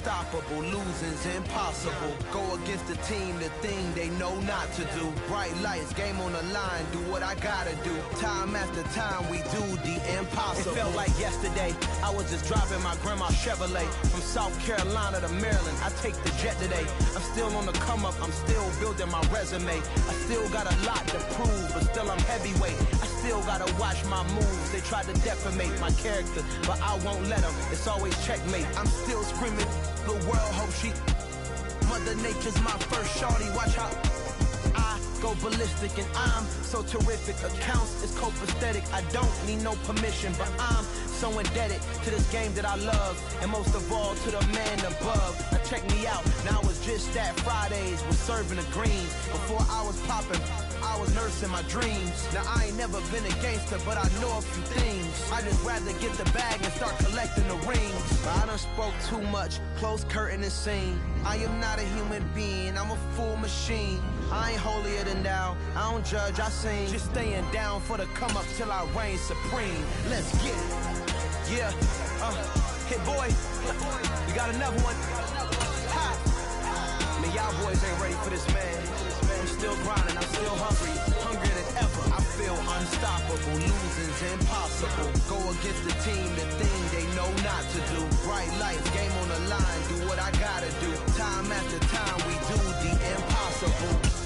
unstoppable, losing's impossible. Go against the team, the thing they know not to do. Bright lights, game on the line, do what I gotta do. Time after time, we do the impossible. It felt like yesterday, I was just driving my grandma's Chevrolet. From South Carolina to Maryland, I take the jet today. I'm still on the come up, I'm still building my resume. I still got a lot to prove, but still I'm heavyweight. I still gotta watch my moves. They tried to defamate my character, but I won't let them. It's always checkmate. I'm still screaming, the world hope she. Mother Nature's my first shorty, watch how I go ballistic, and I'm so terrific. Accounts is copacetic. I don't need no permission, but I'm so indebted to this game that I love, and most of all to the man above. Now check me out, now it's just that Fridays was serving the greens. Before I was popping, I was nursing my dreams. Now I ain't never been a gangster, but I know a few things. I just rather get the bag and start collecting the rings. But I done spoke too much, close curtain and scene. I am not a human being, I'm a full machine. I ain't holier than thou, I don't judge, I sing. Just staying down for the come up till I reign supreme. Let's get it. Yeah, hit boy, we got another one. Ha! Man, y'all boys ain't ready for this, man. I'm still grinding, I'm still hungry, hungrier than ever. I feel unstoppable, losing's impossible. Go against the team, the thing they know not to do. Bright lights, game on the line, do what I gotta do. Time after time, we do the impossible.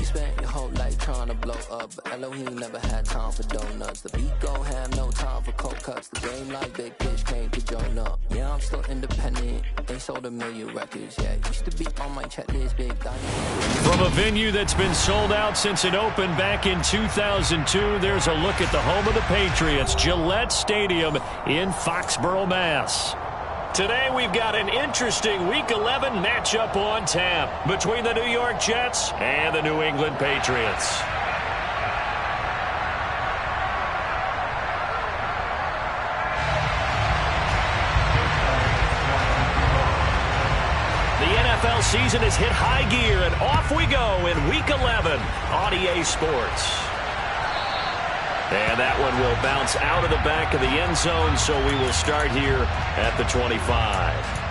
Spent your whole life trying to blow up, but Elohim never had time for donuts. The beat gon' have no time for cold cuts. The game like Big Fish came to join up. Yeah, I'm still independent. They sold 1 million records. Yeah, used to be on my checklist, big dog. From a venue that's been sold out since it opened back in 2002, there's a look at the home of the Patriots, Gillette Stadium in Foxborough, Mass. Today we've got an interesting Week 11 matchup on tap between the New York Jets and the New England Patriots. The NFL season has hit high gear, and off we go in Week 11 on EA Sports. And that one will bounce out of the back of the end zone, so we will start here at the 25.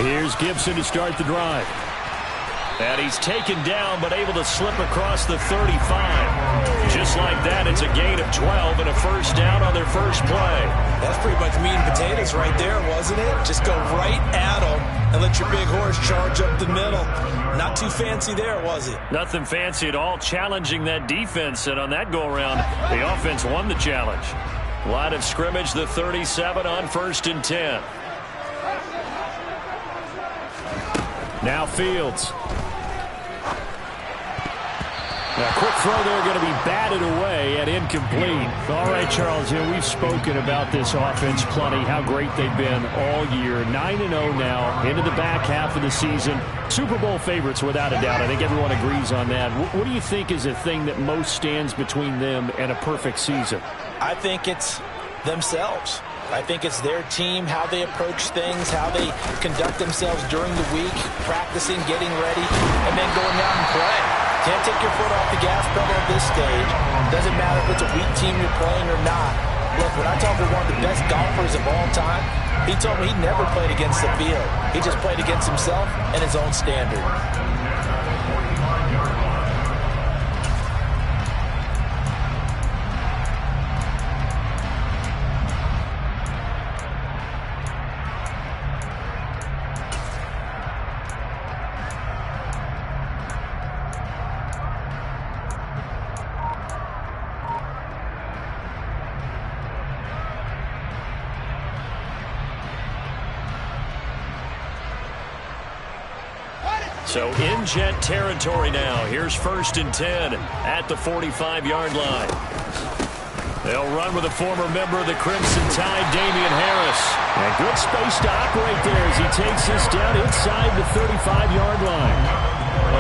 Here's Gibson to start the drive. And he's taken down, but able to slip across the 35. Just like that, it's a gain of 12 and a first down on their first play. That's pretty much meat and potatoes right there, wasn't it? Just go right at them and let your big horse charge up the middle. Not too fancy there, was it? Nothing fancy at all, challenging that defense. And on that go-around, the offense won the challenge. Line of scrimmage, the 37 on 1st and 10. Now Fields. Now, quick throw there, going to be batted away and incomplete. All right, Charles, we've spoken about this offense plenty, how great they've been all year. 9-0 now, into the back half of the season. Super Bowl favorites, without a doubt. I think everyone agrees on that. What do you think is the thing that most stands between them and a perfect season? I think it's themselves. I think it's their team, how they approach things, how they conduct themselves during the week, practicing, getting ready, and then going out and play. Can't take your foot off the gas pedal at this stage. Doesn't matter if it's a weak team you're playing or not. Look, when I talk with one of the best golfers of all time, he told me he never played against the field. He just played against himself and his own standard. So in Jet territory now. Here's 1st and 10 at the 45-yard line. They'll run with a former member of the Crimson Tide, Damian Harris. And good space to operate there as he takes this down inside the 35-yard line.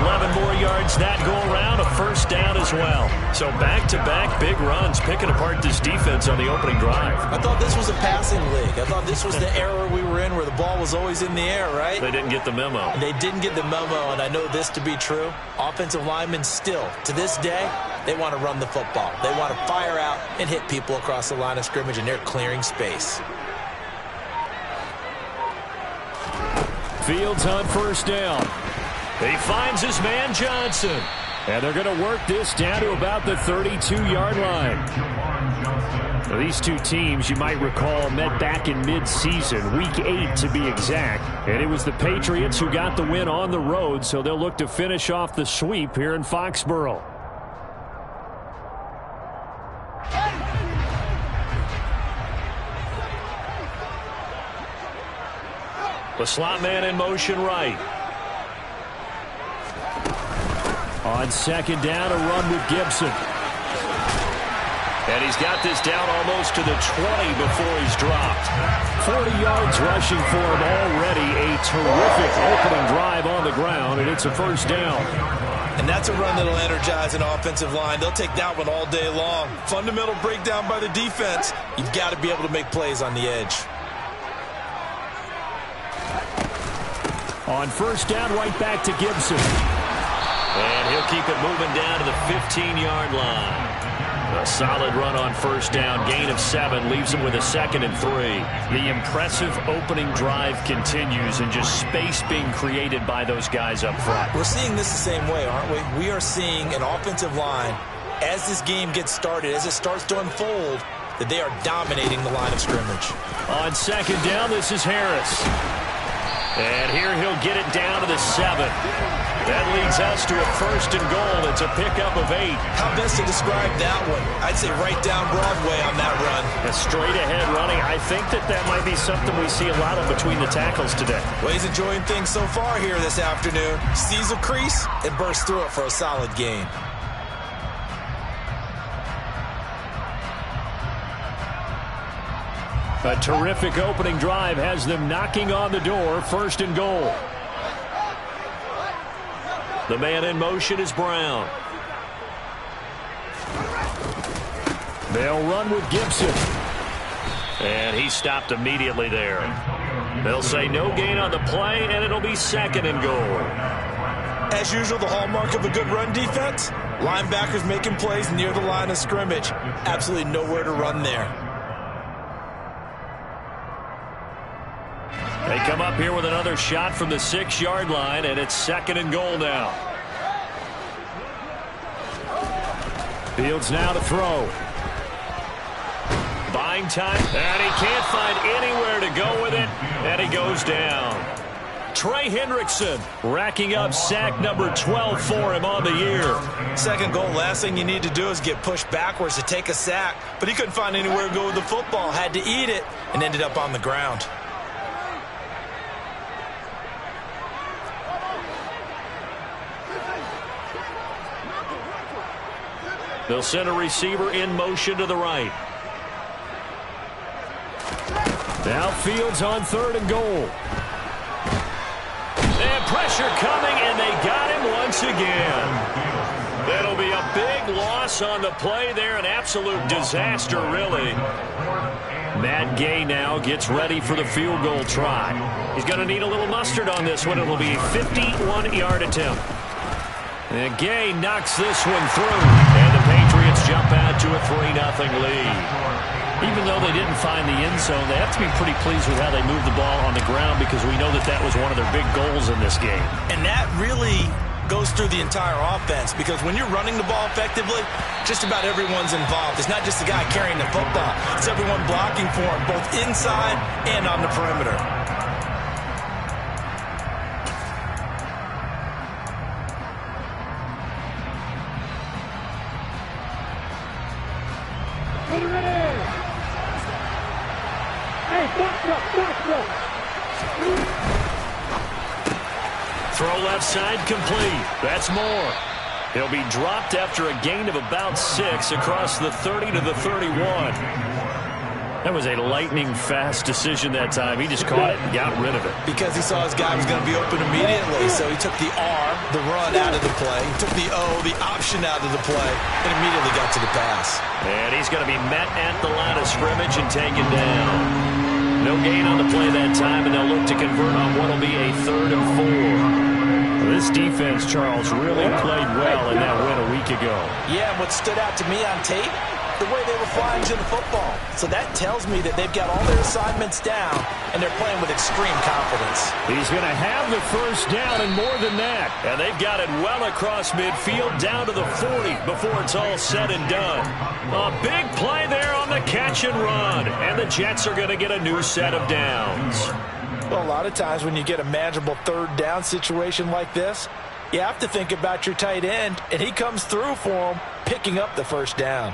11 more yards that go around, a 1st down as well. So back-to-back big runs, picking apart this defense on the opening drive. I thought this was a passing league. I thought this was the era we were in where the ball was always in the air, right? They didn't get the memo. They didn't get the memo, and I know this to be true. Offensive linemen still, to this day, they want to run the football. They want to fire out and hit people across the line of scrimmage, and they're clearing space. Fields on 1st down. He finds his man Johnson. And they're going to work this down to about the 32-yard line. Now, these two teams, you might recall, met back in mid-season, Week 8 to be exact. And it was the Patriots who got the win on the road, so they'll look to finish off the sweep here in Foxborough. The slot man in motion right. On 2nd down, a run with Gibson. And he's got this down almost to the 20 before he's dropped. 40 yards rushing for him already. A terrific opening drive on the ground, and it's a 1st down. And that's a run that'll energize an offensive line. They'll take that one all day long. Fundamental breakdown by the defense. You've got to be able to make plays on the edge. On 1st down, right back to Gibson. And he'll keep it moving down to the 15-yard line. A solid run on 1st down. Gain of 7 leaves him with a 2nd and 3. The impressive opening drive continues, and just space being created by those guys up front. We're seeing this the same way, aren't we? We are seeing an offensive line, as this game gets started, as it starts to unfold, that they are dominating the line of scrimmage. On 2nd down, this is Harris. And here he'll get it down to the 7. That leads us to a 1st and goal. It's a pickup of 8. How best to describe that one? I'd say right down Broadway on that run. A straight-ahead running. I think that might be something we see a lot of between the tackles today. Well, he's enjoying things so far here this afternoon. Sees a crease and bursts through it for a solid gain. A terrific opening drive has them knocking on the door. 1st and goal. The man in motion is Brown. They'll run with Gibson. And he stopped immediately there. They'll say no gain on the play, and it'll be 2nd and goal. As usual, the hallmark of a good run defense, linebackers making plays near the line of scrimmage. Absolutely nowhere to run there. They come up here with another shot from the 6-yard line, and it's 2nd and goal now. Fields now to throw. Buying time, and he can't find anywhere to go with it, and he goes down. Trey Hendrickson racking up sack number 12 for him on the year. 2nd goal, last thing you need to do is get pushed backwards to take a sack, but he couldn't find anywhere to go with the football, had to eat it, and ended up on the ground. They'll send a receiver in motion to the right. Now Fields on 3rd and goal. And pressure coming, and they got him once again. That'll be a big loss on the play there. An absolute disaster, really. Matt Gay now gets ready for the field goal try. He's going to need a little mustard on this one. It'll be a 51-yard attempt. And Gay knocks this one through. And the Patriots jump out to a 3-0 lead. Even though they didn't find the end zone, they have to be pretty pleased with how they moved the ball on the ground, because we know that was one of their big goals in this game. And that really goes through the entire offense, because when you're running the ball effectively, just about everyone's involved. It's not just the guy carrying the football. It's everyone blocking for him, both inside and on the perimeter. Throw left side complete. That's more. He'll be dropped after a gain of about 6 across the 30 to the 31. That was a lightning-fast decision that time. He just caught it and got rid of it. Because he saw his guy was going to be open immediately, so he took the R, the run, out of the play. He took the O, the option, out of the play, and immediately got to the pass. And he's going to be met at the line of scrimmage and taken down. No gain on the play that time, and they'll look to convert on what will be a 3rd and 4. This defense, Charles, really played well in that win a week ago. Yeah, and what stood out to me on tape, the way they were flying to the football. So that tells me that they've got all their assignments down, and they're playing with extreme confidence. He's going to have the first down and more than that. And they've got it well across midfield down to the 40 before it's all said and done. A big play there on the catch and run. And the Jets are going to get a new set of downs. Well, a lot of times when you get a manageable 3rd down situation like this, you have to think about your tight end, and he comes through for him, picking up the first down.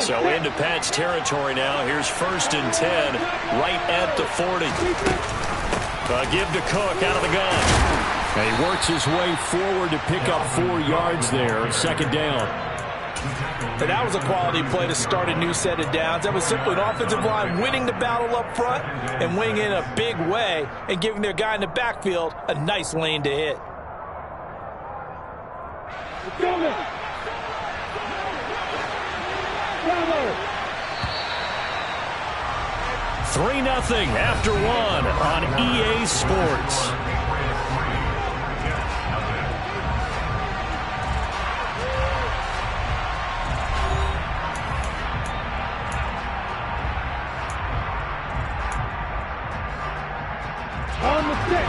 So into Pat's territory now. Here's 1st and 10 right at the 40. Give to Cook out of the gun. And he works his way forward to pick up 4 yards there. 2nd down. But that was a quality play to start a new set of downs. That was simply an offensive line winning the battle up front and winning in a big way and giving their guy in the backfield a nice lane to hit. 3-0 after 1 on EA Sports. On the stick.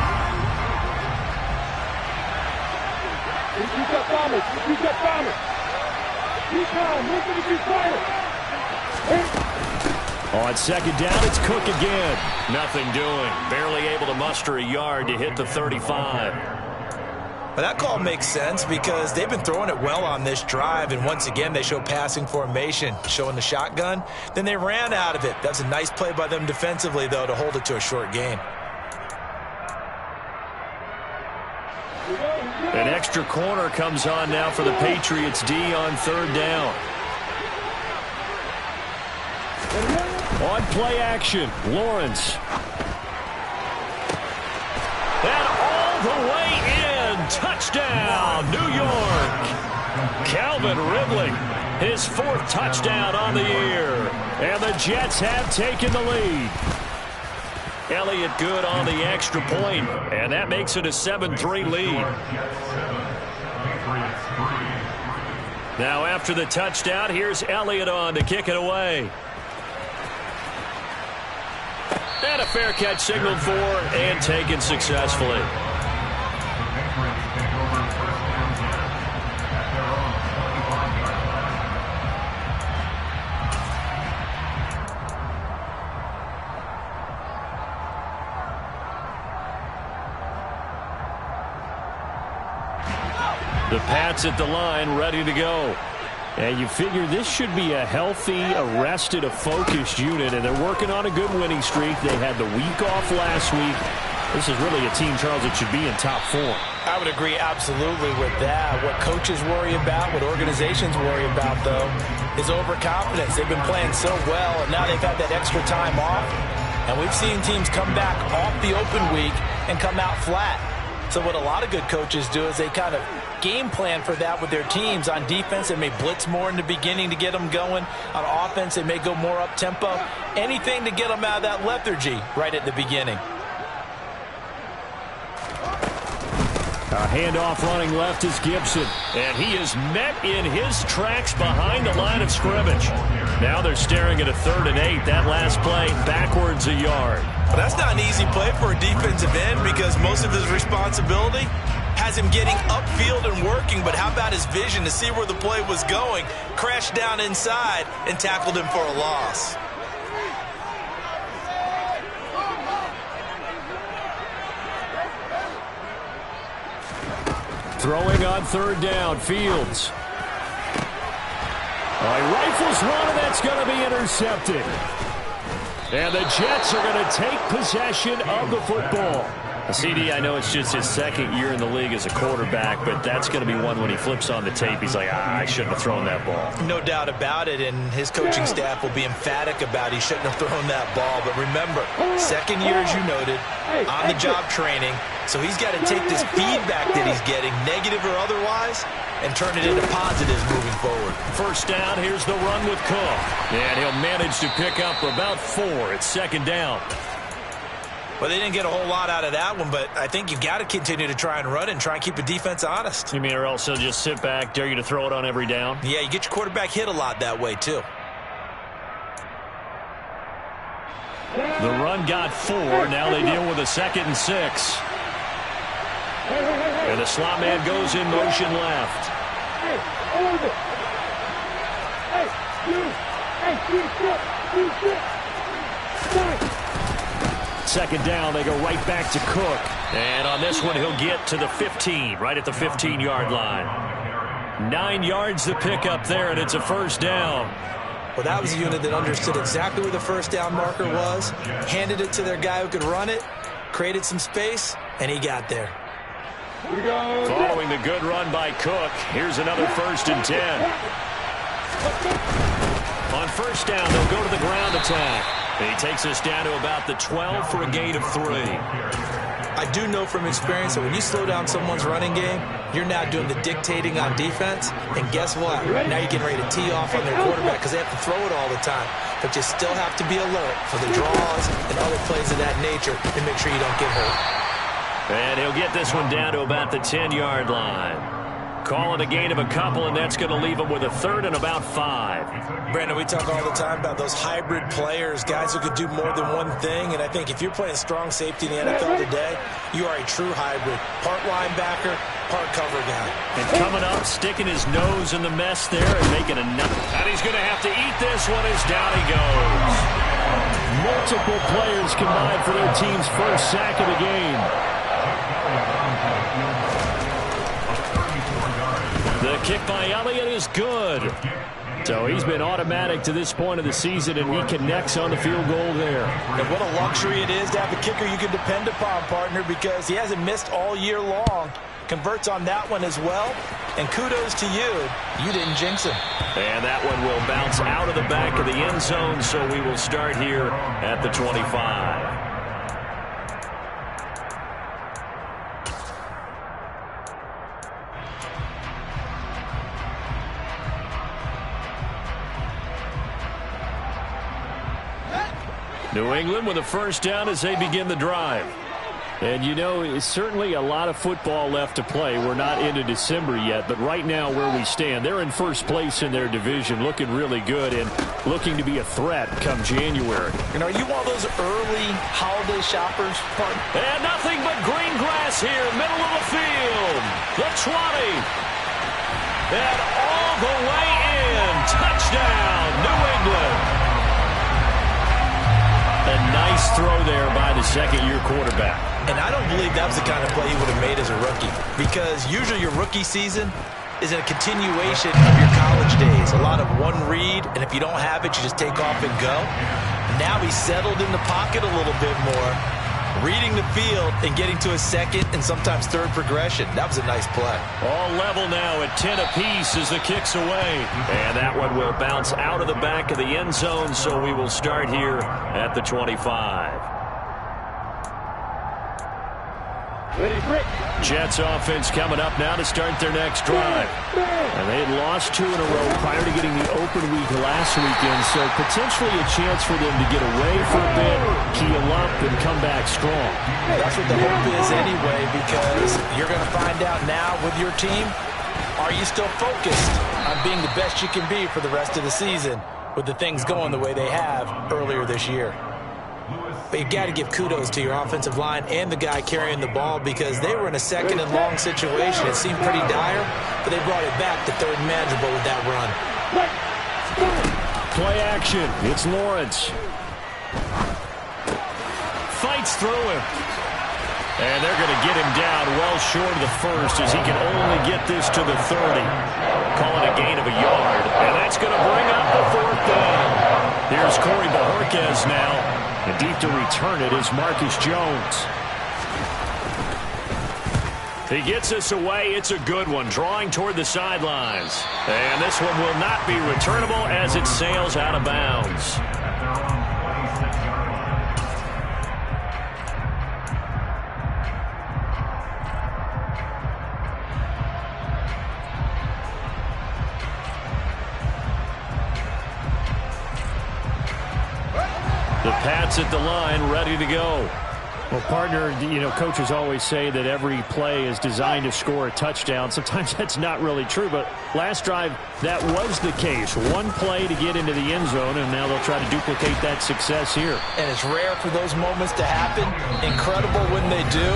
Keep that bomber. Keep that bomber. Keep calm. Look at the fighter. On 2nd down, it's Cook again. Nothing doing. Barely able to muster a yard to hit the 35. But that call makes sense because they've been throwing it well on this drive, and once again they show passing formation, showing the shotgun. Then they ran out of it. That's a nice play by them defensively, though, to hold it to a short gain. An extra corner comes on now for the Patriots D on 3rd down. On play action, Lawrence. And all the way in. Touchdown, New York. Calvin Ridley, his 4th touchdown on the year. And the Jets have taken the lead. Elliott good on the extra point, and that makes it a 7-3 lead. Now after the touchdown, here's Elliott on to kick it away. And a fair catch signaled for and taken successfully. The Pats at the line, ready to go. And you figure this should be a healthy, arrested, a focused unit, and they're working on a good winning streak. They had the week off last week. This is really a team, Charles, that should be in top 4. I would agree absolutely with that. What coaches worry about, what organizations worry about, though, is overconfidence. They've been playing so well, and now they've had that extra time off. And we've seen teams come back off the open week and come out flat. So what a lot of good coaches do is they kind of game plan for that with their teams. On defense, they may blitz more in the beginning to get them going. On offense, they may go more up-tempo. Anything to get them out of that lethargy right at the beginning. A handoff running left is Gibson. And he is met in his tracks behind the line of scrimmage. Now they're staring at a 3rd and 8. That last play, backwards a yard. Well, that's not an easy play for a defensive end because most of his responsibility has him getting upfield and working, but how about his vision to see where the play was going, crashed down inside, and tackled him for a loss. Throwing on 3rd down, Fields. He rifles one, and that's going to be intercepted. And the Jets are going to take possession of the football. CD, I know it's just his second year in the league as a quarterback, but that's going to be one when he flips on the tape. He's like, I shouldn't have thrown that ball. No doubt about it, and his coaching staff will be emphatic about he shouldn't have thrown that ball. But remember, second year, as you noted, on-the-job training, so he's got to take this feedback that he's getting, negative or otherwise, and turn it into positives moving forward. First down, here's the run with Cook. And he'll manage to pick up about 4. It's second down. Well, they didn't get a whole lot out of that one, but I think you've got to continue to try and run and try and keep the defense honest. You mean or else he'll just sit back, dare you to throw it on every down? Yeah, you get your quarterback hit a lot that way, too. The run got 4. Now they deal with a 2nd and 6. And the slot man goes in motion left. Second down, they go right back to Cook. And on this one, he'll get to the 15, right at the 15-yard line. 9 yards to pick up there, and it's a first down. Well, that was a unit that understood exactly where the first down marker was, handed it to their guy who could run it, created some space, and he got there. Following the good run by Cook, here's another 1st and 10. On first down, they'll go to the ground attack. And he takes us down to about the 12 for a gain of 3. I do know from experience that when you slow down someone's running game, you're now doing the dictating on defense. And guess what? Now you're getting ready to tee off on their quarterback because they have to throw it all the time. But you still have to be alert for the draws and other plays of that nature and make sure you don't get hurt. And he'll get this one down to about the 10-yard line. Call it a gain of a couple, and that's going to leave him with a 3rd and about 5. Brandon, we talk all the time about those hybrid players, guys who could do more than one thing. And I think if you're playing strong safety in the NFL today, you are a true hybrid. Part linebacker, part cover guy. And coming up, sticking his nose in the mess there and making enough. And he's going to have to eat this one as down he goes. Multiple players combined for their team's first sack of the game. The kick by Elliott is good. So he's been automatic to this point of the season, and he connects on the field goal there. And what a luxury it is to have a kicker you can depend upon, partner, because he hasn't missed all year long. Converts on that one as well. And kudos to you. You didn't jinx him. And that one will bounce out of the back of the end zone, so we will start here at the 25. New England with a first down as they begin the drive. And, you know, it's certainly a lot of football left to play. We're not into December yet, but right now where we stand, they're in first place in their division, looking really good and looking to be a threat come January. And are you one of those early holiday shoppers? And nothing but green grass here, middle of the field. The 20. And all the way in. Touchdown, New England. A nice throw there by the second-year quarterback. And I don't believe that was the kind of play he would have made as a rookie, because usually your rookie season is a continuation of your college days. A lot of one read, and if you don't have it, you just take off and go. Now he's settled in the pocket a little bit more, reading the field and getting to a second and sometimes third progression. That was a nice play. All level now at 10 apiece as the kick's away. And that one will bounce out of the back of the end zone, so we will start here at the 25. Jets offense coming up now to start their next drive. And they had lost 2 in a row prior to getting the open week last weekend, so potentially a chance for them to get away for a bit, keel up, and come back strong. That's what the hope is anyway, because you're going to find out now with your team, are you still focused on being the best you can be for the rest of the season with the things going the way they have earlier this year? But you've got to give kudos to your offensive line and the guy carrying the ball, because they were in a second and long situation. It seemed pretty dire, but they brought it back to third and manageable with that run. Play action. It's Lawrence. Fights through him. And they're going to get him down well short of the first, as he can only get this to the 30. Call it a gain of a yard. And that's going to bring up the 4th down. Here's Corey Bojorquez now. And deep to return it is Marcus Jones. He gets us away. It's a good one, drawing toward the sidelines. And this one will not be returnable as it sails out of bounds. The Pats at the line, ready to go. Well, partner, coaches always say that every play is designed to score a touchdown. Sometimes that's not really true, but last drive, that was the case. One play to get into the end zone, and now they'll try to duplicate that success here. And it's rare for those moments to happen. Incredible when they do.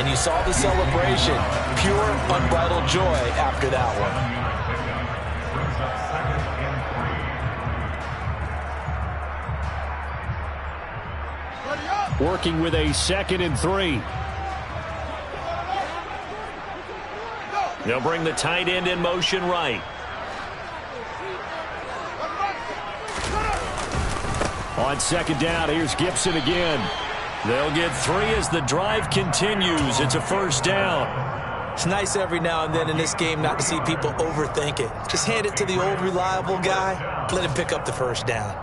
And you saw the celebration. Pure, unbridled joy after that one. Working with a 2nd and 3. They'll bring the tight end in motion right. On 2nd down, here's Gibson again. They'll get 3 as the drive continues. It's a 1st down. It's nice every now and then in this game not to see people overthink it. Just hand it to the old reliable guy. Let him pick up the 1st down.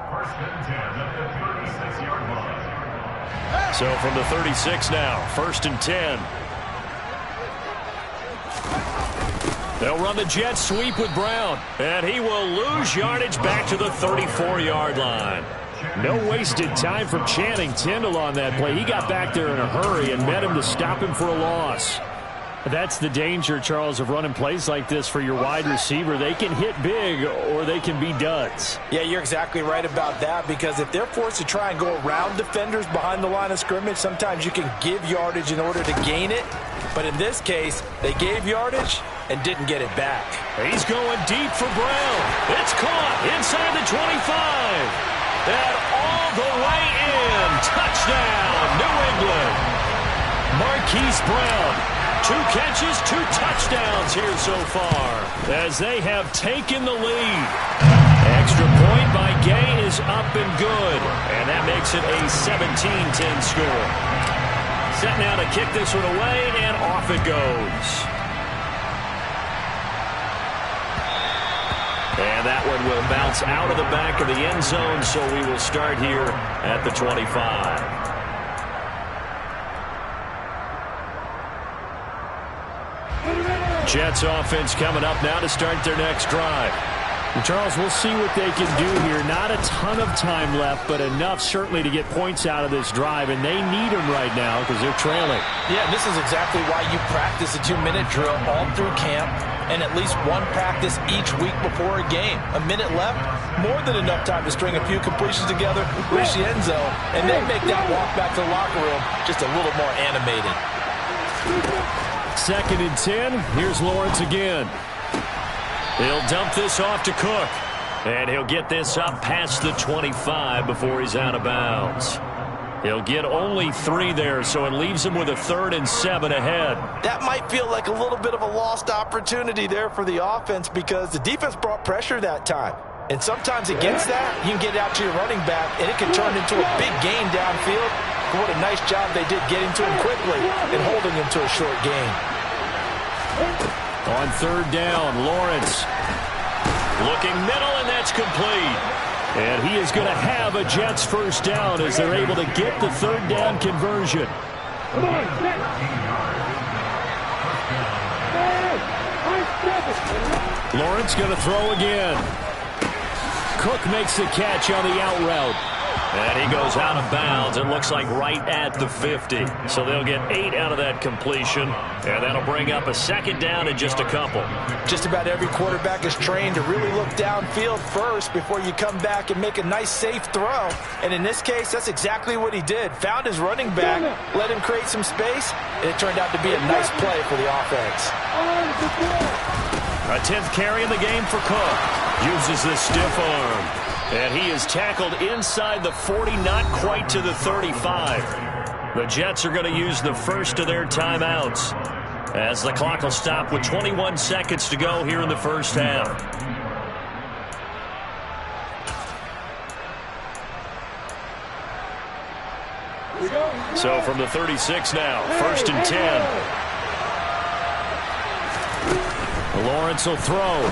So from the 36 now, 1st and 10. They'll run the jet sweep with Brown, and he will lose yardage back to the 34-yard line. No wasted time from Channing Tindall on that play. He got back there in a hurry and met him to stop him for a loss. That's the danger, Charles, of running plays like this for your wide receiver. They can hit big or they can be duds. Yeah, you're exactly right about that, because if they're forced to try and go around defenders behind the line of scrimmage, sometimes you can give yardage in order to gain it. But in this case, they gave yardage and didn't get it back. He's going deep for Brown. It's caught inside the 25. And all the way in. Touchdown, New England. Marquise Brown. 2 catches, 2 touchdowns here so far as they have taken the lead. Extra point by Gay is up and good, and that makes it a 17-10 score. Set now to kick this one away, and off it goes. And that one will bounce out of the back of the end zone, so we will start here at the 25. Jets offense coming up now to start their next drive. And Charles, we'll see what they can do here. Not a ton of time left, but enough certainly to get points out of this drive, and they need them right now because they're trailing. Yeah, this is exactly why you practice a 2-minute drill all through camp and at least one practice each week before a game. A minute left, more than enough time to string a few completions together, reach the end zone, and then make that walk back to the locker room just a little more animated. 2nd and 10. Here's Lawrence again. He'll dump this off to Cook. And he'll get this up past the 25 before he's out of bounds. He'll get only 3 there, so it leaves him with a 3rd and 7 ahead. That might feel like a little bit of a lost opportunity there for the offense because the defense brought pressure that time. And sometimes against that, you can get out to your running back, and it can turn into a big gain downfield. But what a nice job they did getting to him quickly and holding him to a short gain. On 3rd down, Lawrence looking middle, and that's complete. And he is going to have a Jets 1st down as they're able to get the 3rd down conversion. Lawrence going to throw again. Cook makes the catch on the out route. And he goes out of bounds. It looks like right at the 50. So they'll get 8 out of that completion. And that'll bring up a 2nd down in just a couple. Just about every quarterback is trained to really look downfield first before you come back and make a nice, safe throw. And in this case, that's exactly what he did. Found his running back, let him create some space, and it turned out to be a nice play for the offense. A 10th carry in the game for Cook. Uses the stiff arm. And he is tackled inside the 40, not quite to the 35. The Jets are going to use the first of their timeouts as the clock will stop with 21 seconds to go here in the first half. So from the 36 now, 1st and 10. Lawrence will throw.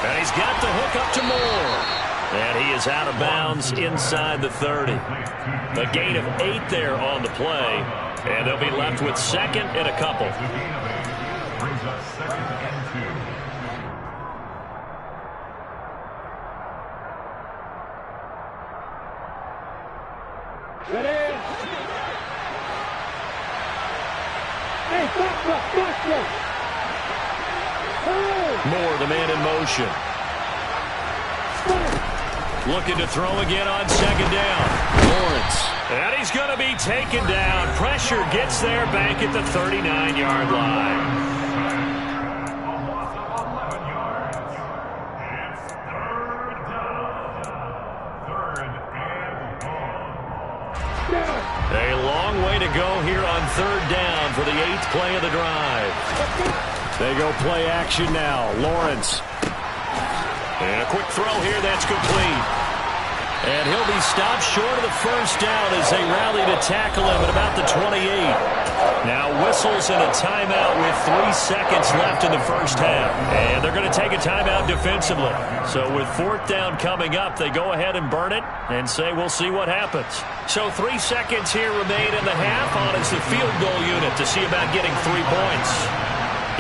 And he's got the hook up to Moore. And he is out of bounds inside the 30. A gain of 8 there on the play. And they'll be left with second and a couple. Brings up second and 2. Ready? Hey, stop. Moore, the man in motion. Looking to throw again on second down. Lawrence. And he's going to be taken down. Pressure gets there back at the 39-yard line. A long way to go here on third down for the 8th play of the drive. They go play action now. Lawrence. And a quick throw here that's complete. And he'll be stopped short of the first down as they rally to tackle him at about the 28. Now whistles and a timeout with 3 seconds left in the first half. And they're going to take a timeout defensively. So with 4th down coming up, they go ahead and burn it and say we'll see what happens. So 3 seconds here remain in the half on as the field goal unit to see about getting 3 points.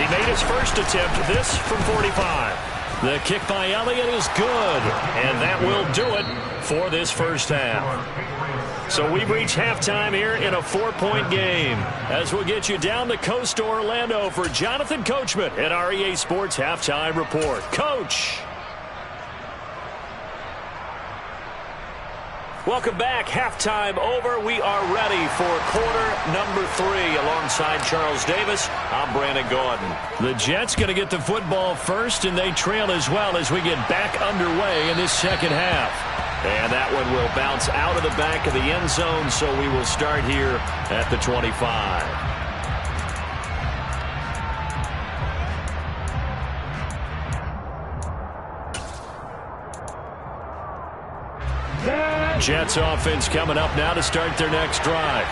He made his first attempt, this from 45. The kick by Elliott is good, and that will do it for this first half. So we've reached halftime here in a 4-point game, as we'll get you down the coast to Orlando for Jonathan Coachman at our EA Sports Halftime Report. Coach. Welcome back. Halftime over. We are ready for quarter number 3 alongside Charles Davis. I'm Brandon Gordon. The Jets going to get the football first, and they trail as well as we get back underway in this second half. And that one will bounce out of the back of the end zone, so we will start here at the 25. Jets offense coming up now to start their next drive.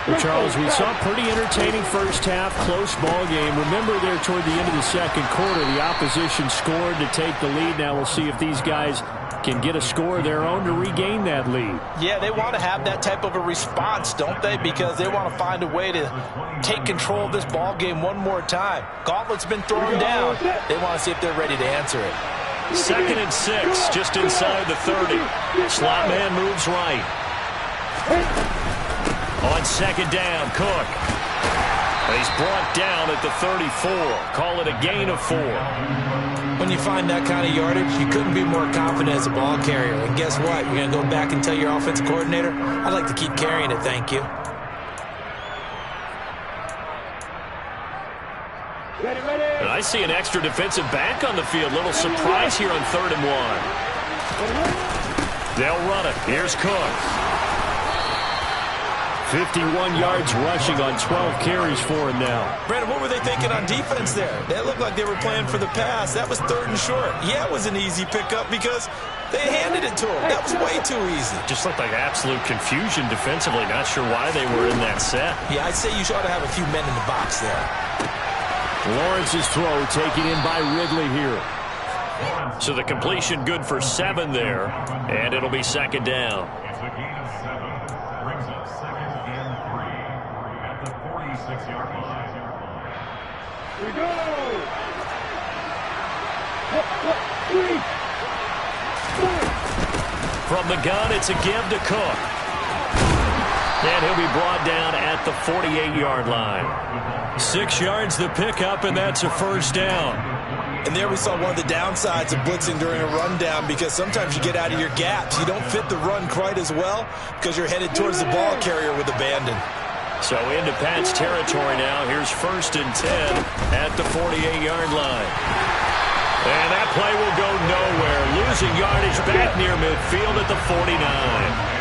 Well, Charles, we saw a pretty entertaining first half, close ball game. Remember there toward the end of the second quarter, the opposition scored to take the lead. Now we'll see if these guys can get a score of their own to regain that lead. Yeah, they want to have that type of a response, don't they? Because they want to find a way to take control of this ball game one more time. Gauntlet's been thrown down. They want to see if they're ready to answer it. 2nd and 6, just inside the 30. Slot man moves right. On second down, Cook. He's brought down at the 34. Call it a gain of 4. When you find that kind of yardage, you couldn't be more confident as a ball carrier. And guess what? You're going to go back and tell your offensive coordinator, I'd like to keep carrying it, thank you. And I see an extra defensive back on the field. Little surprise here on 3rd and 1. They'll run it. Here's Cook. 51 yards rushing on 12 carries for him now. Brandon, what were they thinking on defense there? They looked like they were playing for the pass. That was 3rd and short. Yeah, it was an easy pickup because they handed it to him. That was way too easy. Just looked like absolute confusion defensively. Not sure why they were in that set. Yeah, I'd say you ought to have a few men in the box there. Lawrence's throw taken in by Ridley here. So the completion good for 7 there, and it'll be 2nd down. It's a gain of 7. Brings up 2nd and 3 at the 46-yard line. Here we go! 3. From the gun, it's a give to Cook. And he'll be brought down at the 48-yard line. 6 yards the pickup, and that's a first down. And there we saw one of the downsides of blitzing during a rundown, because sometimes you get out of your gaps. You don't fit the run quite as well because you're headed towards the ball carrier with abandon. So into Pat's territory now. Here's 1st and 10 at the 48-yard line. And that play will go nowhere. Losing yardage back near midfield at the 49.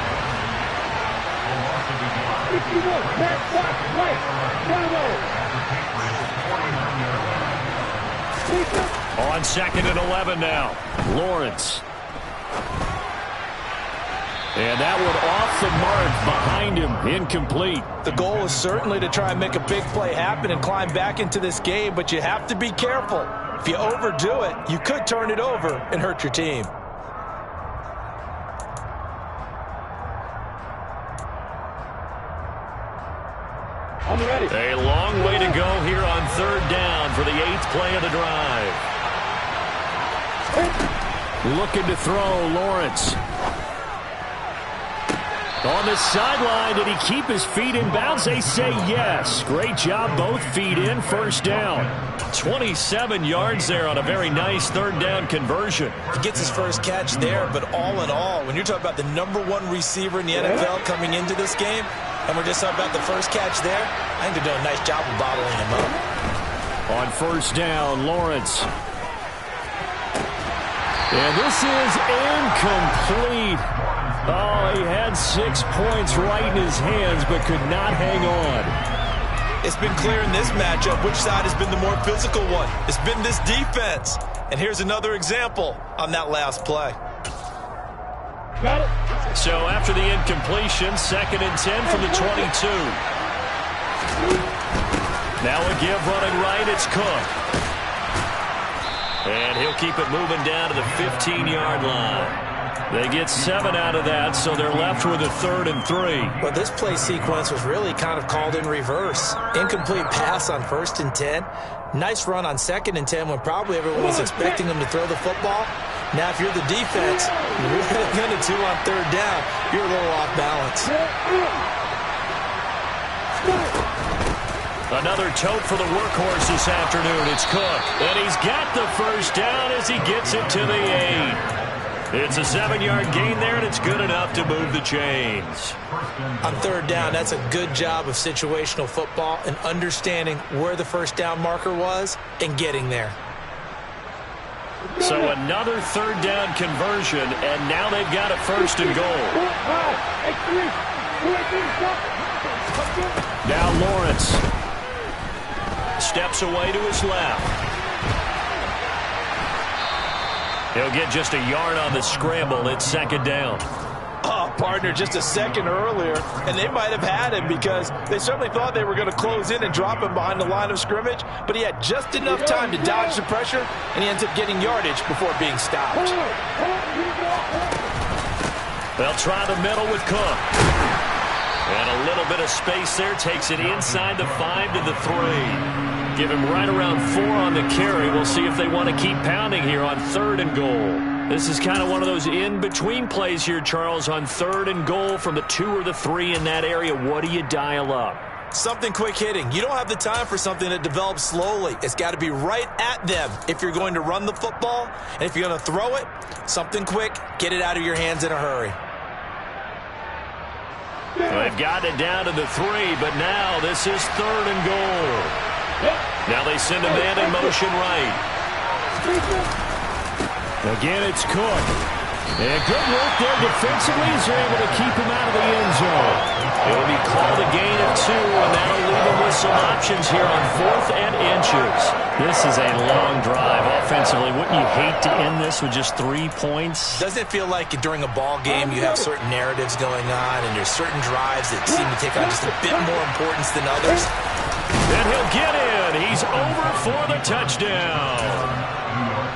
On 2nd and 11 now. Lawrence. And that one off the mark behind him, incomplete. The goal is certainly to try and make a big play happen and climb back into this game, but you have to be careful. If you overdo it, you could turn it over and hurt your team. I'm ready. A long way to go here on third down for the 8th play of the drive. Looking to throw, Lawrence. On the sideline, did he keep his feet in bounds? They say yes. Great job, both feet in, first down. 27 yards there on a very nice third down conversion. He gets his first catch there, but all in all, when you're talking about the #1 receiver in the NFL coming into this game, and we're just talking about the first catch there, I think they're doing a nice job of bottling him up. On first down, Lawrence. And this is incomplete. Oh, he had 6 points right in his hands, but could not hang on. It's been clear in this matchup which side has been the more physical one. It's been this defense. And here's another example on that last play. Got it. So after the incompletion, 2nd and 10 from the 22. Now a give running right, it's Cook. And he'll keep it moving down to the 15-yard line. They get 7 out of that, so they're left with a 3rd and 3. Well, this play sequence was really kind of called in reverse. Incomplete pass on 1st and 10. Nice run on 2nd and 10 when probably everyone was expecting them to throw the football. Now, if you're the defense, you're really going to 2 on 3rd down. You're a little off balance. Another tote for the workhorse this afternoon. It's Cook. And he's got the first down as he gets it to the 8. It's a 7-yard gain there, and it's good enough to move the chains. On 3rd down, that's a good job of situational football and understanding where the first down marker was and getting there. So another 3rd down conversion, and now they've got a 1st and goal. Now Lawrence. Steps away to his left. He'll get just a yard on the scramble. It's 2nd down. Oh, partner, just a second earlier, and they might have had him because they certainly thought they were going to close in and drop him behind the line of scrimmage, but he had just enough time to dodge the pressure, and he ends up getting yardage before being stopped. They'll try the middle with Cook. And a little bit of space there, takes it inside the 5 to the 3. Give him right around 4 on the carry. We'll see if they want to keep pounding here on 3rd and goal. This is kind of one of those in-between plays here, Charles, on 3rd and goal from the 2 or the 3 in that area. What do you dial up? Something quick hitting. You don't have the time for something that develops slowly. It's got to be right at them if you're going to run the football. And if you're going to throw it, something quick, get it out of your hands in a hurry. They've got it down to the 3, but now this is 3rd and goal. Now they send a man in motion right. Again, it's Cook. And good work there defensively as they're able to keep him out of the end zone. It'll be called a gain of 2, and that'll leave him with some options here on 4th and inches. This is a long drive offensively. Wouldn't you hate to end this with just 3 points? Doesn't it feel like during a ball game you have certain narratives going on and there's certain drives that seem to take on just a bit more importance than others? And he'll get in. He's over for the touchdown.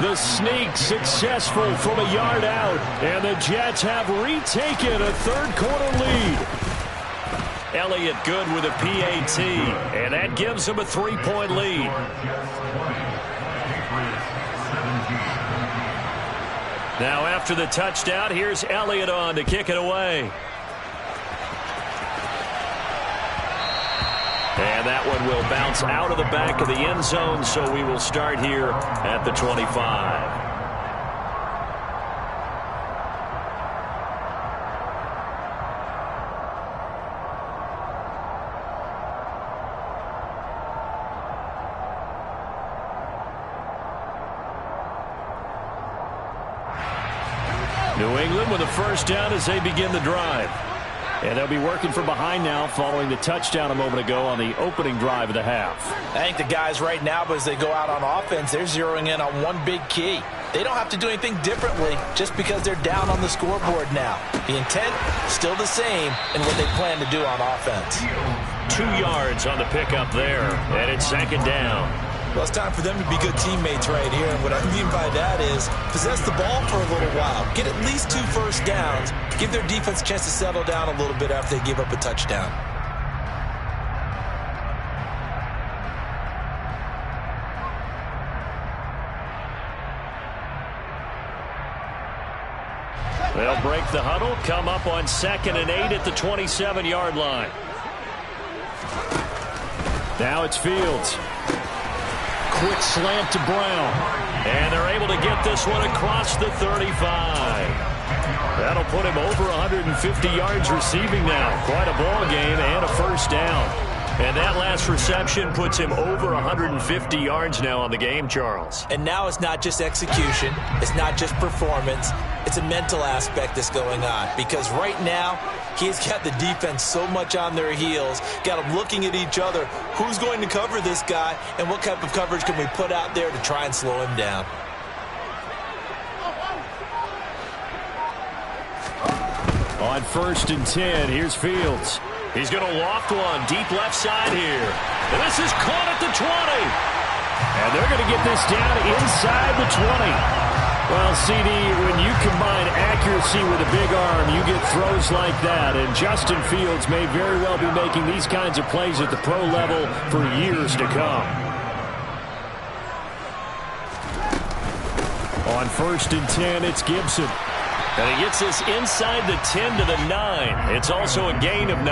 The sneak successful from a yard out, and the Jets have retaken a 3rd quarter lead. Elliott good with a PAT, and that gives him a 3-point lead. Now after the touchdown, here's Elliott on to kick it away. And that one will bounce out of the back of the end zone, so we will start here at the 25. New England with a first down as they begin the drive. And they'll be working from behind now following the touchdown a moment ago on the opening drive of the half. I think the guys right now, as they go out on offense, they're zeroing in on one big key. they don't have to do anything differently just because they're down on the scoreboard now. The intent, still the same in what they plan to do on offense. 2 yards on the pickup there, and it's second down. Well, it's time for them to be good teammates right here. And what I mean by that is possess the ball for a little while. Get at least 2 first downs. Give their defense a chance to settle down a little bit after they give up a touchdown. They'll break the huddle, come up on 2nd and 8 at the 27-yard line. Now it's Fields. Quick slant to Brown. And they're able to get this one across the 35. That'll put him over 150 yards receiving now. Quite a ball game and a first down. And that last reception puts him over 150 yards now on the game, Charles. And now it's not just execution. It's not just performance. It's a mental aspect that's going on. Because right now, he's got the defense so much on their heels, got them looking at each other. Who's going to cover this guy, and what type of coverage can we put out there to try and slow him down? On 1st and 10, here's Fields. He's going to loft one deep left side here. And this is caught at the 20. And they're going to get this down inside the 20. Well, CD, when you combine accuracy with a big arm, you get throws like that. And Justin Fields may very well be making these kinds of plays at the pro level for years to come. On 1st and 10, it's Gibson. And he gets this inside the 10 to the 9. It's also a gain of 9.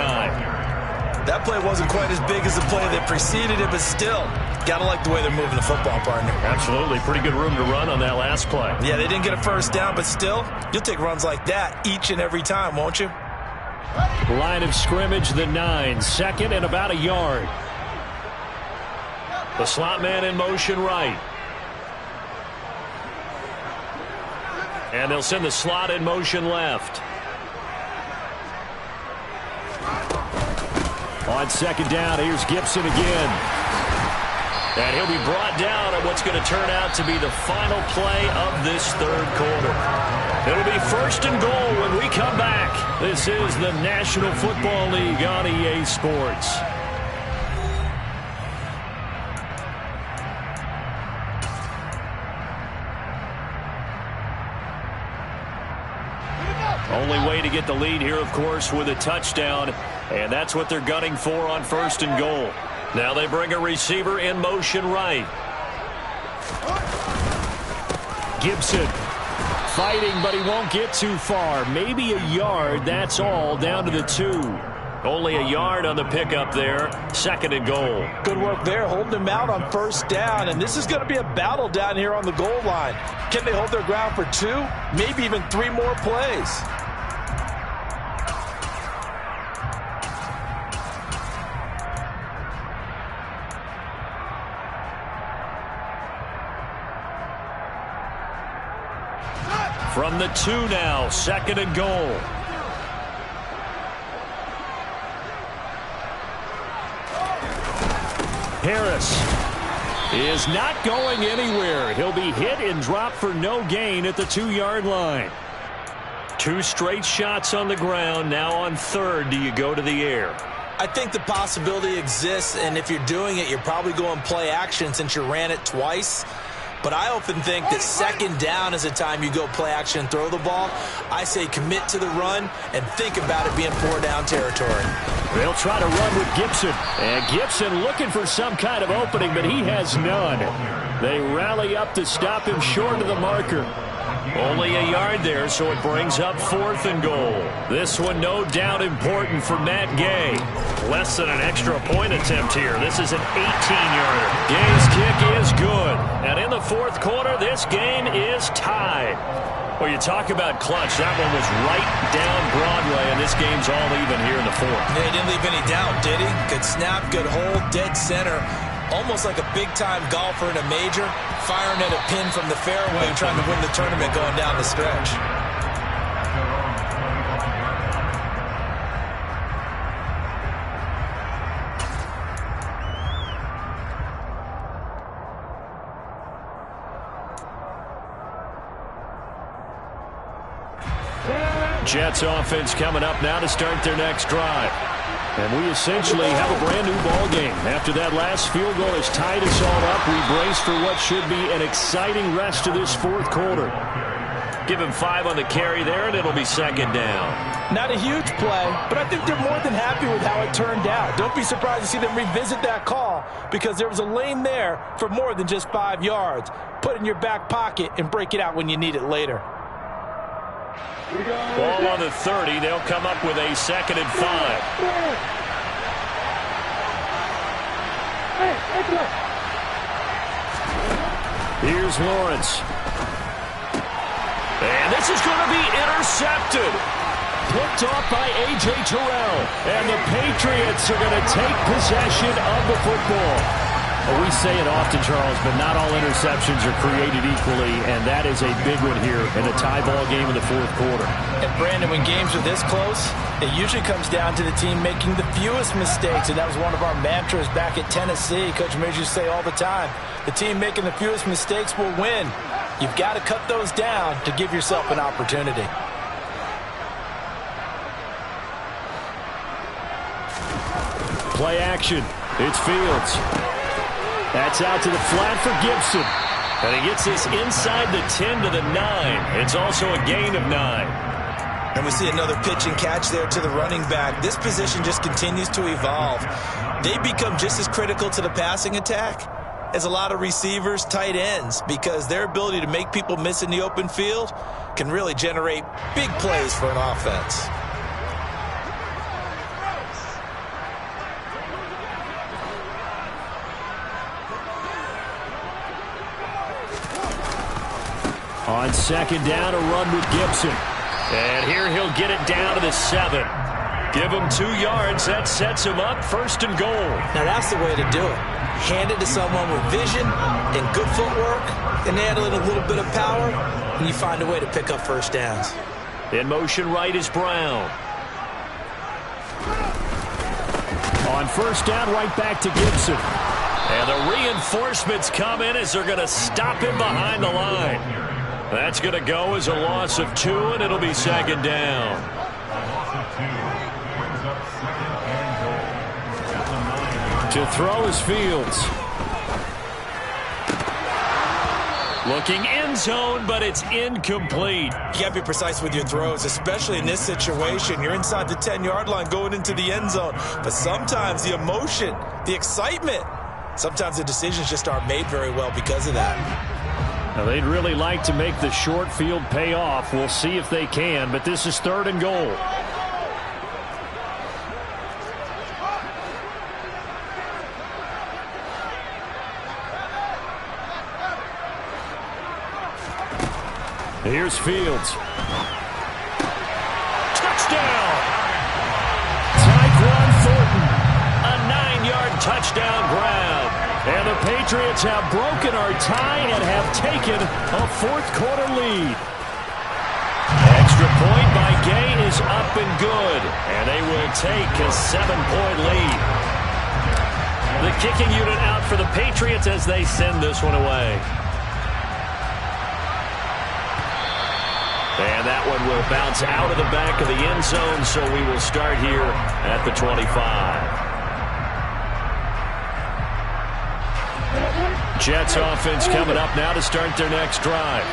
That play wasn't quite as big as the play that preceded it, but still, got to like the way they're moving the football, partner. Absolutely. Pretty good room to run on that last play. Yeah, they didn't get a first down, but still, you'll take runs like that each and every time, won't you? Line of scrimmage, the 9. 2nd and about a yard. The slot man in motion right. And they'll send the slot in motion left. On 2nd down, here's Gibson again. And he'll be brought down at what's going to turn out to be the final play of this 3rd quarter. It'll be 1st and goal when we come back. This is the National Football League on EA Sports. Only way to get the lead here, of course, with a touchdown. And that's what they're gunning for on 1st and goal. Now they bring a receiver in motion right. Gibson fighting, but he won't get too far. Maybe a yard, that's all, down to the 2. Only a yard on the pickup there. 2nd and goal. Good work there, holding them out on 1st down. And this is going to be a battle down here on the goal line. Can they hold their ground for 2? Maybe even 3 more plays. From the 2 now, 2nd and goal. Harris is not going anywhere. He'll be hit and dropped for no gain at the 2-yard line. 2 straight shots on the ground. Now on 3rd, do you go to the air? I think the possibility exists, and if you're doing it, you're probably going play action since you ran it twice. But I often think that 2nd down is the time you go play action and throw the ball. I say commit to the run and think about it being 4-down territory. They'll try to run with Gibson. And Gibson looking for some kind of opening, but he has none. They rally up to stop him short of the marker. Only a yard there, so it brings up 4th and goal. This one no doubt important for Matt Gay. Less than an extra point attempt here. This is an 18-yarder. Gay's kick is good. And in the 4th quarter, this game is tied. Well, you talk about clutch. That one was right down Broadway, and this game's all even here in the 4th. Yeah, he didn't leave any doubt, did he? Good snap, good hold, dead center. Almost like a big-time golfer in a major, firing at a pin from the fairway, trying to win the tournament going down the stretch. Jets offense coming up now to start their next drive. And we essentially have a brand new ball game. After that last field goal has tied us all up, we brace for what should be an exciting rest of this fourth quarter. Give him 5 on the carry there, and it'll be second down. Not a huge play, but I think they're more than happy with how it turned out. Don't be surprised to see them revisit that call because there was a lane there for more than just 5 yards. Put it in your back pocket and break it out when you need it later. Ball on the 30. They'll come up with a 2nd and 5. Here's Lawrence. And this is going to be intercepted. Picked off by A.J. Terrell. And the Patriots are going to take possession of the football. Well, we say it often, Charles, but not all interceptions are created equally, and that is a big one here in a tie ball game in the fourth quarter. And, Brandon, when games are this close, it usually comes down to the team making the fewest mistakes, and that was one of our mantras back at Tennessee. Coach Mears used to say all the time, the team making the fewest mistakes will win. You've got to cut those down to give yourself an opportunity. Play action. It's Fields. That's out to the flat for Gibson. And he gets this inside the 10 to the 9. It's also a gain of 9. And we see another pitch and catch there to the running back. This position just continues to evolve. They become just as critical to the passing attack as a lot of receivers, tight ends, because their ability to make people miss in the open field can really generate big plays for an offense. On second down, a run with Gibson. And here he'll get it down to the 7. Give him 2 yards. That sets him up 1st and goal. Now that's the way to do it. Hand it to someone with vision and good footwork, and add a little bit of power, and you find a way to pick up first downs. In motion right is Brown. On first down, right back to Gibson. And the reinforcements come in as they're going to stop him behind the line. That's going to go as a loss of 2, and it'll be second down. To throw is Fields. Looking end zone, but it's incomplete. You got to be precise with your throws, especially in this situation. You're inside the 10-yard line going into the end zone. But sometimes the emotion, the excitement, sometimes the decisions just aren't made very well because of that. Now, they'd really like to make the short field pay off. We'll see if they can, but this is 3rd and goal. Here's Fields. Touchdown! Tyquan Thornton. A 9-yard touchdown grab. And the Patriots have broken our tie and have taken a fourth-quarter lead. Extra point by Gay is up and good. And they will take a 7-point lead. The kicking unit out for the Patriots as they send this one away. And that one will bounce out of the back of the end zone, so we will start here at the 25. Jets offense coming up now to start their next drive.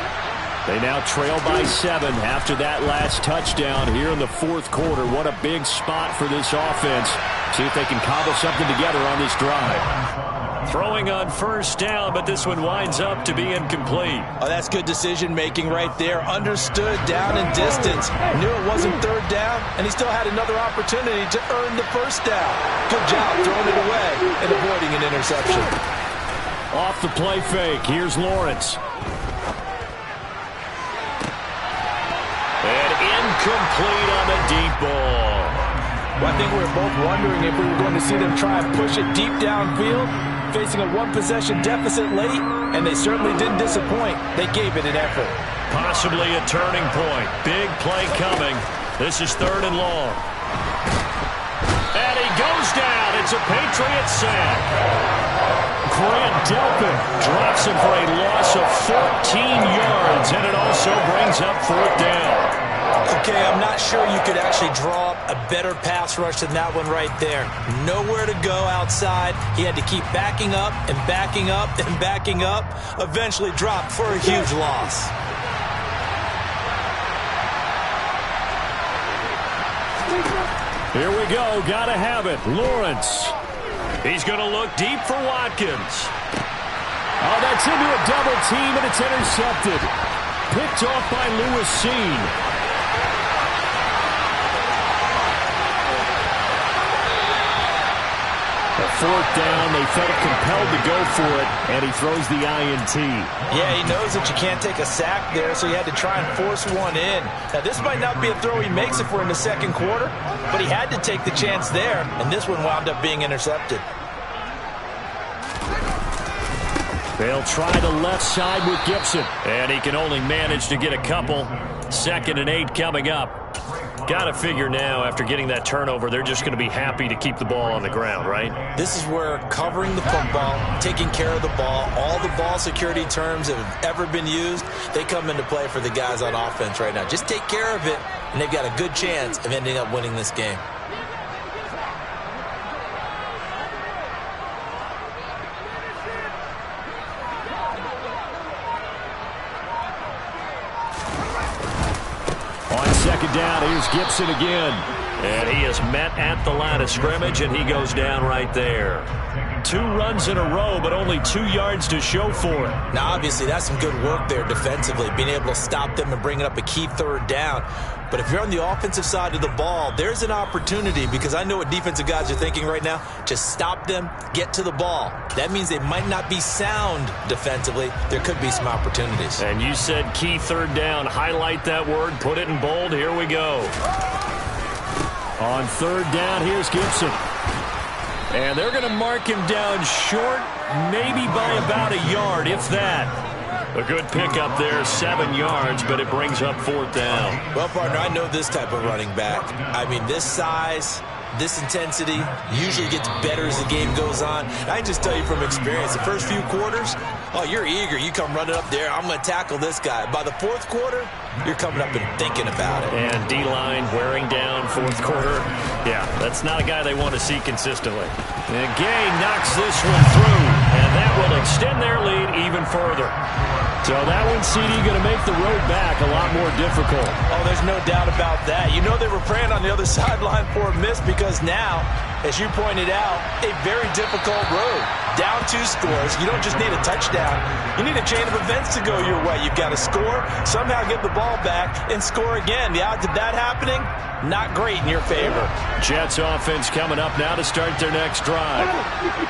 They now trail by 7 after that last touchdown here in the fourth quarter. What a big spot for this offense. See if they can cobble something together on this drive. Throwing on first down, but this one winds up to be incomplete. Oh, that's good decision-making right there. Understood down and distance. Knew it wasn't 3rd down, and he still had another opportunity to earn the first down. Good job throwing it away and avoiding an interception. Off the play fake, here's Lawrence. And incomplete on the deep ball. Well, I think we were both wondering if we were going to see them try and push it deep downfield, facing a one-possession deficit late, and they certainly didn't disappoint. They gave it an effort. Possibly a turning point. Big play coming. This is 3rd and long. And he goes down. It's a Patriot sack. Grant Delpit drops him for a loss of 14 yards, and it also brings up 4th down. Okay, I'm not sure you could actually draw up a better pass rush than that one right there. Nowhere to go outside. He had to keep backing up and backing up and backing up. Eventually dropped for a huge loss. Here we go. Gotta have it. Lawrence. He's going to look deep for Watkins. Oh, that's into a double team, and it's intercepted. Picked off by Lewis Seen. A fourth down. They felt compelled to go for it, and he throws the INT. Yeah, he knows that you can't take a sack there, so he had to try and force one in. Now, this might not be a throw he makes if we're in the second quarter, but he had to take the chance there, and this one wound up being intercepted. They'll try the left side with Gibson. And he can only manage to get a couple. 2nd and 8 coming up. Got to figure now, after getting that turnover, they're just going to be happy to keep the ball on the ground, right? This is where covering the football, taking care of the ball, all the ball security terms that have ever been used, they come into play for the guys on offense right now. Just take care of it, and they've got a good chance of ending up winning this game. Second down, here's Gibson again. And he is met at the line of scrimmage, and he goes down right there. 2 runs in a row, but only 2 yards to show for it. Now, obviously, that's some good work there defensively, being able to stop them and bringing up a key 3rd down. But if you're on the offensive side of the ball, there's an opportunity, because I know what defensive guys are thinking right now. Just stop them, get to the ball. That means they might not be sound defensively. There could be some opportunities. And you said key 3rd down. Highlight that word, put it in bold. Here we go. On 3rd down, here's Gibson. And they're going to mark him down short, maybe by about a yard, if that. A good pickup there, 7 yards, but it brings up 4th down. Well, partner, I know this type of running back. I mean, this size, this intensity usually gets better as the game goes on. And I can just tell you from experience, the first few quarters, oh, you're eager. You come running up there, I'm going to tackle this guy. By the 4th quarter, you're coming up and thinking about it. And D-line wearing down 4th quarter. Yeah, that's not a guy they want to see consistently. And Gay knocks this one through, and that will extend their lead even further. So that one, CD, going to make the road back a lot more difficult. Oh, there's no doubt about that. You know they were praying on the other sideline for a miss, because now, as you pointed out, a very difficult road. Down 2 scores. You don't just need a touchdown. You need a chain of events to go your way. You've got to score, somehow get the ball back, and score again. The odds of that happening, not great in your favor. Jets offense coming up now to start their next drive.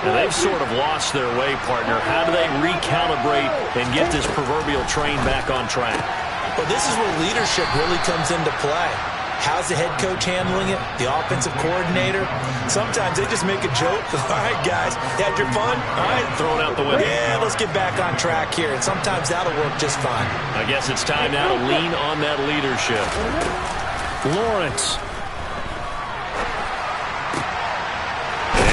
And they've sort of lost their way, partner. How do they recalibrate and get this proverbial train back on track? Well, this is where leadership really comes into play. How's the head coach handling it? The offensive coordinator? Sometimes they just make a joke. All right, guys, you had your fun? All right. Throw it out the window. Yeah, let's get back on track here. And sometimes that'll work just fine. I guess it's time now to lean on that leadership. Lawrence.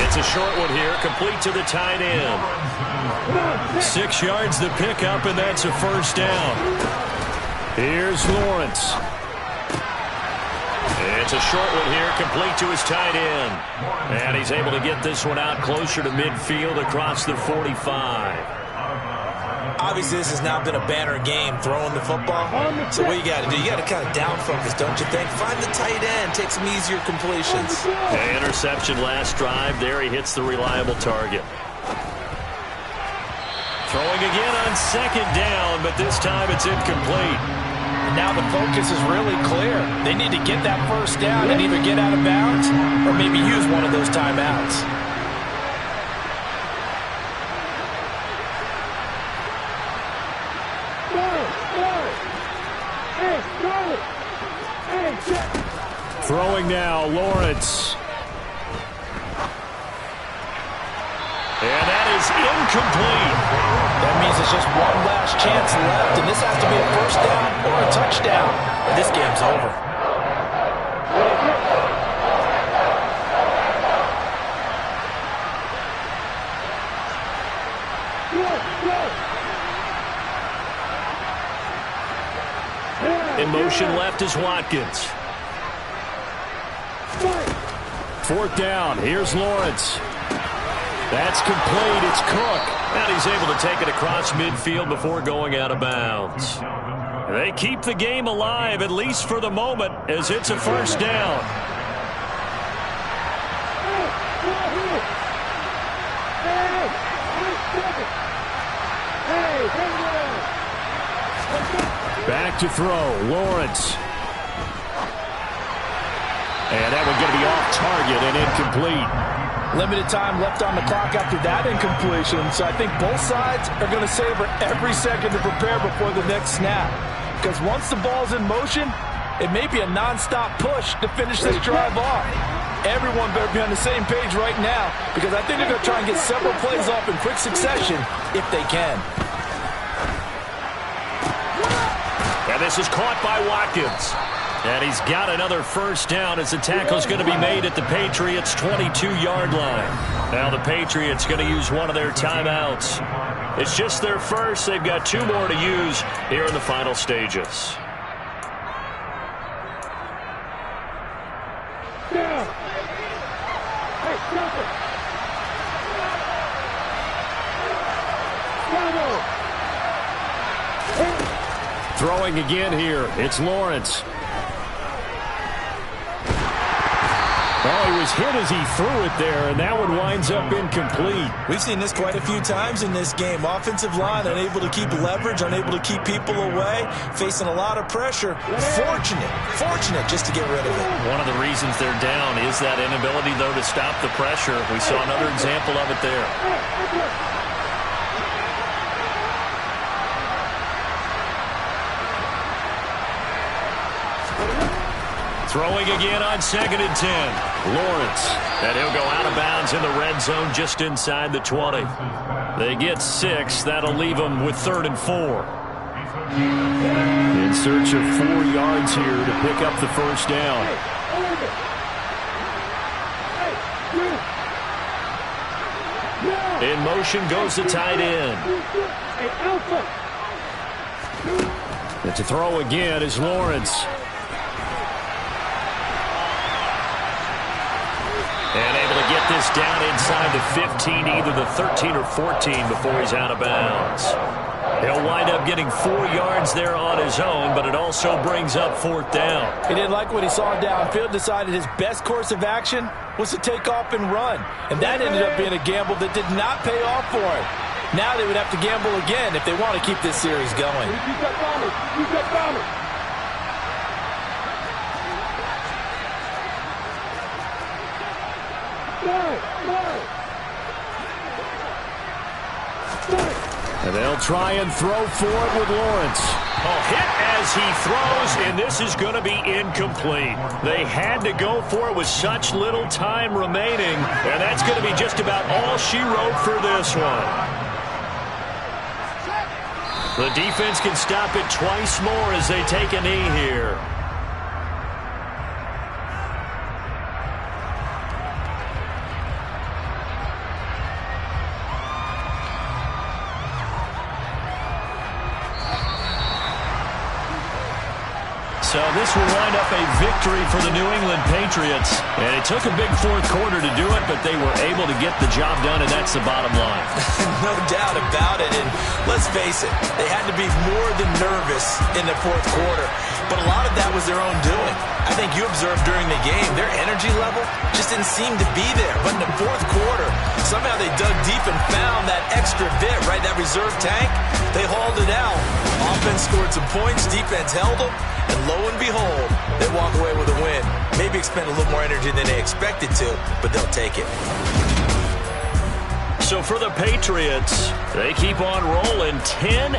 It's a short one here, complete to the tight end. 6 yards the pickup, and that's a 1st down. Here's Lawrence. It's a short one here, complete to his tight end. And he's able to get this one out closer to midfield across the 45. Obviously, this has now been a banner game, throwing the football. So what you got to do, you got to kind of down focus, don't you think? Find the tight end, take some easier completions. The interception last drive. There he hits the reliable target. Throwing again on 2nd down, but this time it's incomplete. Now the focus is really clear. They need to get that 1st down and either get out of bounds or maybe use one of those timeouts. Throwing now, Lawrence. And that is incomplete. That means it's just one last chance left, and this has to be a 1st down or a touchdown. This game's over. In motion motion left is Watkins. 4th down. Here's Lawrence. That's complete. It's Cook. And he's able to take it across midfield before going out of bounds. They keep the game alive, at least for the moment, as it's a 1st down. Back to throw. Lawrence. And that one's going to be off target and incomplete. Limited time left on the clock after that incompletion, so I think both sides are going to savor every second to prepare before the next snap. Because once the ball's in motion, it may be a nonstop push to finish this drive off. Everyone better be on the same page right now, because I think they're going to try and get several plays off in quick succession if they can. And this is caught by Watkins. And he's got another 1st down as the tackle's going to be made at the Patriots' 22-yard line. Now the Patriots going to use one of their timeouts. It's just their first. They've got 2 more to use here in the final stages. Throwing again here. It's Lawrence. Oh, he was hit as he threw it there, and that one winds up incomplete. We've seen this quite a few times in this game. Offensive line unable to keep leverage, unable to keep people away, facing a lot of pressure. Fortunate just to get rid of it. One of the reasons they're down is that inability, though, to stop the pressure. We saw another example of it there. Throwing again on 2nd and 10. Lawrence. And he'll go out of bounds in the red zone just inside the 20. They get 6. That'll leave them with 3rd and 4. In search of 4 yards here to pick up the 1st down. In motion goes the tight end. And to throw again is Lawrence. And able to get this down inside the 15, either the 13 or 14 before he's out of bounds. He'll wind up getting 4 yards there on his own, but it also brings up 4th down. He didn't like what he saw downfield, decided his best course of action was to take off and run. And that ended up being a gamble that did not pay off for him. Now they would have to gamble again if they want to keep this series going. And they'll try and throw for it with Lawrence. Oh, hit as he throws, and this is going to be incomplete. They had to go for it with such little time remaining, and that's going to be just about all she wrote for this one. The defense can stop it twice more as they take a knee here. So this will wind up a victory for the New England Patriots. And it took a big 4th quarter to do it, but they were able to get the job done, and that's the bottom line. No doubt about it. And let's face it, they had to be more than nervous in the 4th quarter. But a lot of that was their own doing. I think you observed during the game, their energy level just didn't seem to be there. But in the 4th quarter, somehow they dug deep and found that extra bit, right, that reserve tank. They hauled it out. Offense scored some points, defense held them. And lo and behold, they walk away with a win. Maybe expend a little more energy than they expected to, but they'll take it. So for the Patriots, they keep on rolling 10-0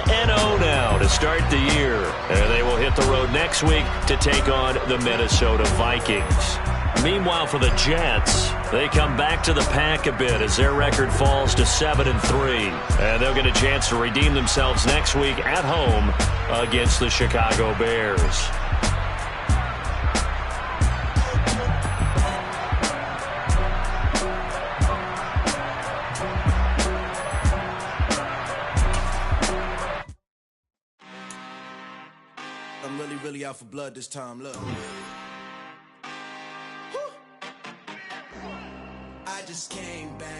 now to start the year. And they will hit the road next week to take on the Minnesota Vikings. Meanwhile, for the Jets, they come back to the pack a bit as their record falls to 7-3. And they'll get a chance to redeem themselves next week at home against the Chicago Bears. I'm really out for blood this time, look. I just came back.